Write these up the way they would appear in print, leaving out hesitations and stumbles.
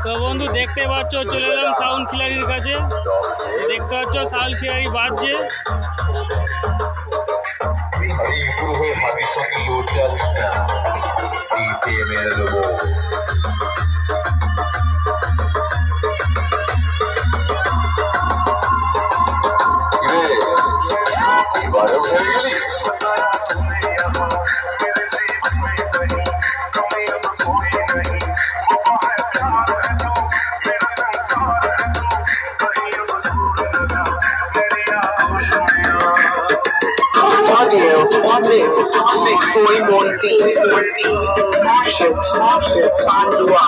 তো বন্ধু দেখতে পাচ্ছ চলে এলাম সাউন্ড খিলাড়ির কাছে। দেখতে পাচ্ছ সাউন্ড খিলাড়ি বাজছে। Koi Monty, Marshall, Pandua,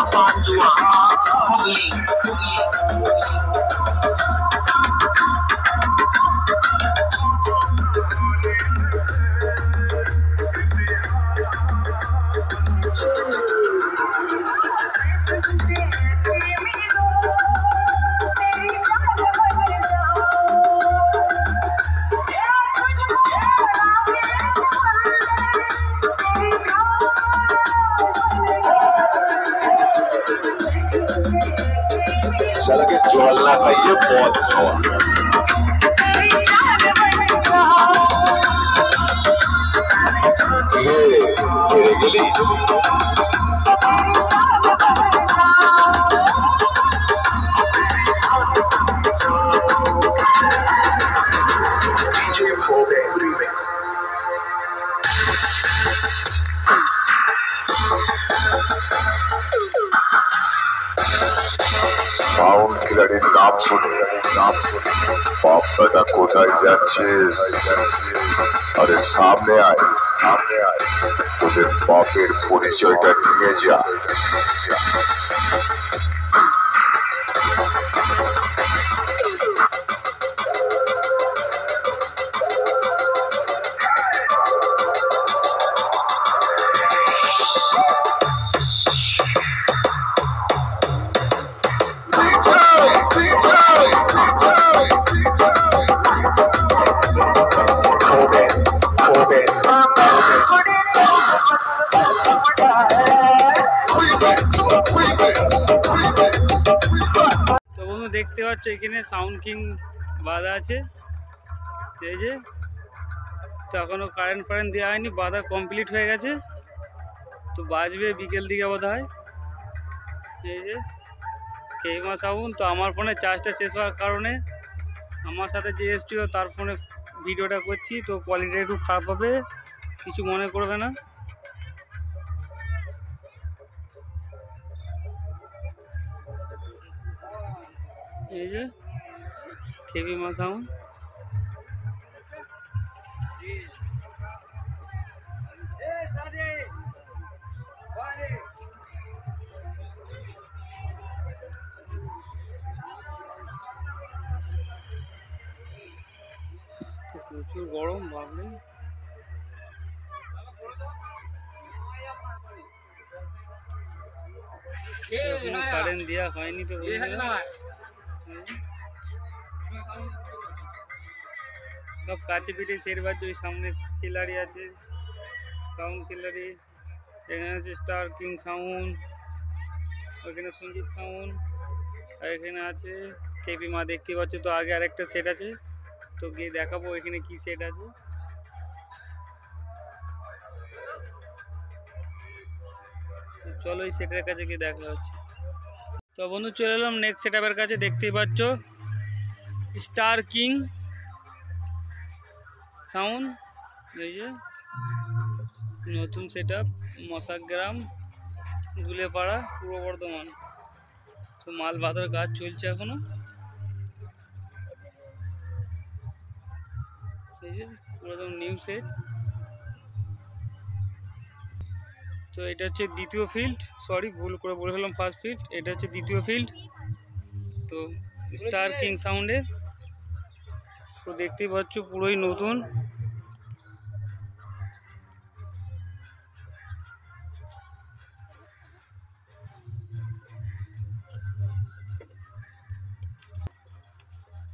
चल के जोलना खाइए बहुत खावा ये तेरे गली DJ Kobe remix সাউন্ড খিলাড়ির নাম শুনে বাপ বেটা কোথায় যাচ্ছিস? আরে সামনে আয় তোদের বাপের পরিচয়টা নিয়ে যা। তো বন্ধু দেখতে পাচ্ছ এখানে সাউন্ড কিং বাঁধা আছে। এই যে তো এখনো কারেন্ট দেওয়া হয়নি, বাঁধা কমপ্লিট হয়ে গেছে। তো বাজবে বিকেল দিকে বোধ হয়। এই যে কেইমা সাউন্ড। তো আমার ফোনে চার্জটা শেষ হওয়ার কারণে আমার সাথে যে এসছিল তার ফোনে ভিডিওটা করছি। তো কোয়ালিটিটা একটু খারাপ হবে, কিছু মনে করবে না। এই যে কেইমা সাউন্ড। প্রচুর গরম ভাবলে। এখনো কারেন্ট দেওয়া হয়নি। তো সব কাছে পিঠে সেট বাজছে। ওই সামনে খিলাড়ি আছে, সাউন্ড খিলাড়ি। এখানে আছে স্টার কিং সাউন্ড, ওইখানে সঞ্জিত সাউন্ড, আর এখানে আছে কেপি মা। দেখতে পাচ্ছ। তো আগে আরেকটা সেট আছে, তো গিয়ে দেখাবো এখানে কি সেট আছে। চলো এই সেটের কাছে গিয়ে দেখা হচ্ছে। তো বন্ধু চলে এলাম নেক্সট সেট আপের কাছে। দেখতেই পাচ্ছ স্টার কিং সাউন্ড। এই যে নতুন সেট আপ, মশাগ্রাম, গুলেপাড়া, পূর্ব বর্ধমান। তো মাল বাঁধার কাজ চলছে এখনো। এই যে পুরো নিউ সেট। তো এটা হচ্ছে দ্বিতীয় ফিল্ড, সরি ভুল করে বলে ফেললাম ফার্স্ট ফিল্ড। এটা হচ্ছে দ্বিতীয় ফিল্ড। তো স্টার কিং সাউন্ডে। তো দেখতেই পাচ্ছ পুরোই নতুন।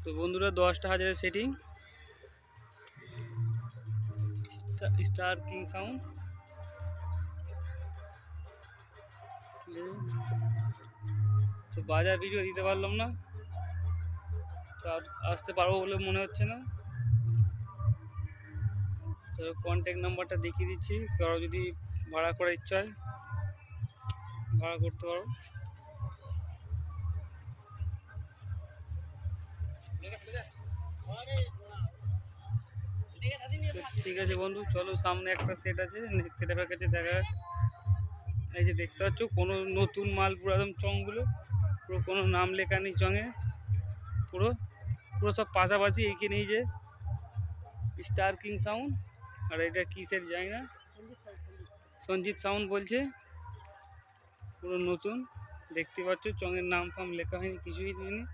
তো বন্ধুরা 10টা হাজারের সেটিং স্টার কিং সাউন্ড। তো বাজার ভিডিও দিতে পারলাম না, তো আসতে পারবো বলে মনে হচ্ছে না। তো কন্ট্যাক্ট নাম্বারটা দেখিয়ে দিচ্ছি, কারো যদি ভাড়া করার ইচ্ছা হয় ভাড়া করতে পারো। ঠিক আছে বন্ধু, চলো সামনে একটা সেট আছে, নেক্সট সেটের কাছে দেখা যাক। এই যে দেখতে পাচ্ছ কোনো নতুন মাল, পুরো একদম চংগুলো পুরো কোনো নাম লেখা নেই চঙে, পুরো পুরো সব পাশাপাশি। এইখানে এই যে স্টার কিং সাউন্ড, আর এটা কি সেট জানি না, সঞ্জিত সাউন্ড বলছে, পুরো নতুন। দেখতে পাচ্ছ চঙের নাম ফাম লেখা হয়নি, কিছুই নেই।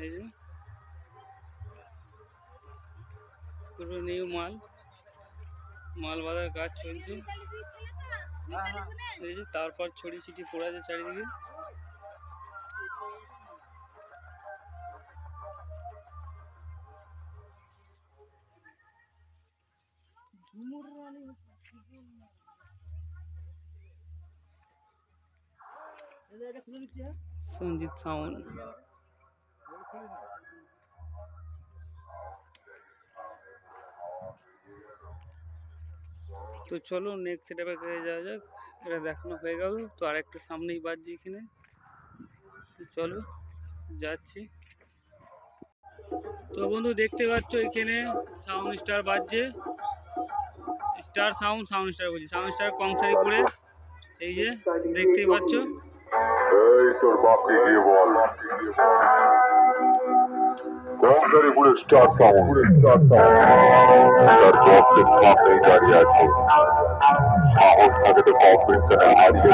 এই যে পুরো নিউ মাল বাঁধার কাজ চলছে। এই যে তারপর ছড়ি ছিটি পড়ে আছে চারিদিকে। সঞ্জিত সাউন্ড। তো চলো নেক্সট সেটআপে যাওয়া যাক। এটা দেখানো হয়ে গেল, তো আরেকটা সামনেই বাজছে এখানে, চলো যাচ্ছি। তো বন্ধু দেখতে পাচ্ছ এখানে সাউন্ড স্টার বাজছে, স্টার সাউন্ড স্টার বলছি, সাউন্ড স্টার কংসারিপুরে। এই যে দেখতেই পাচ্ছ। এই তোর বাপকে গিয়ে বল কংসারিপুরে স্টার সাউন্ড তার জবকে সামনেই দাঁড়িয়ে আছে। সাহস থাকে তো কম্পিটিশনে হারিয়ে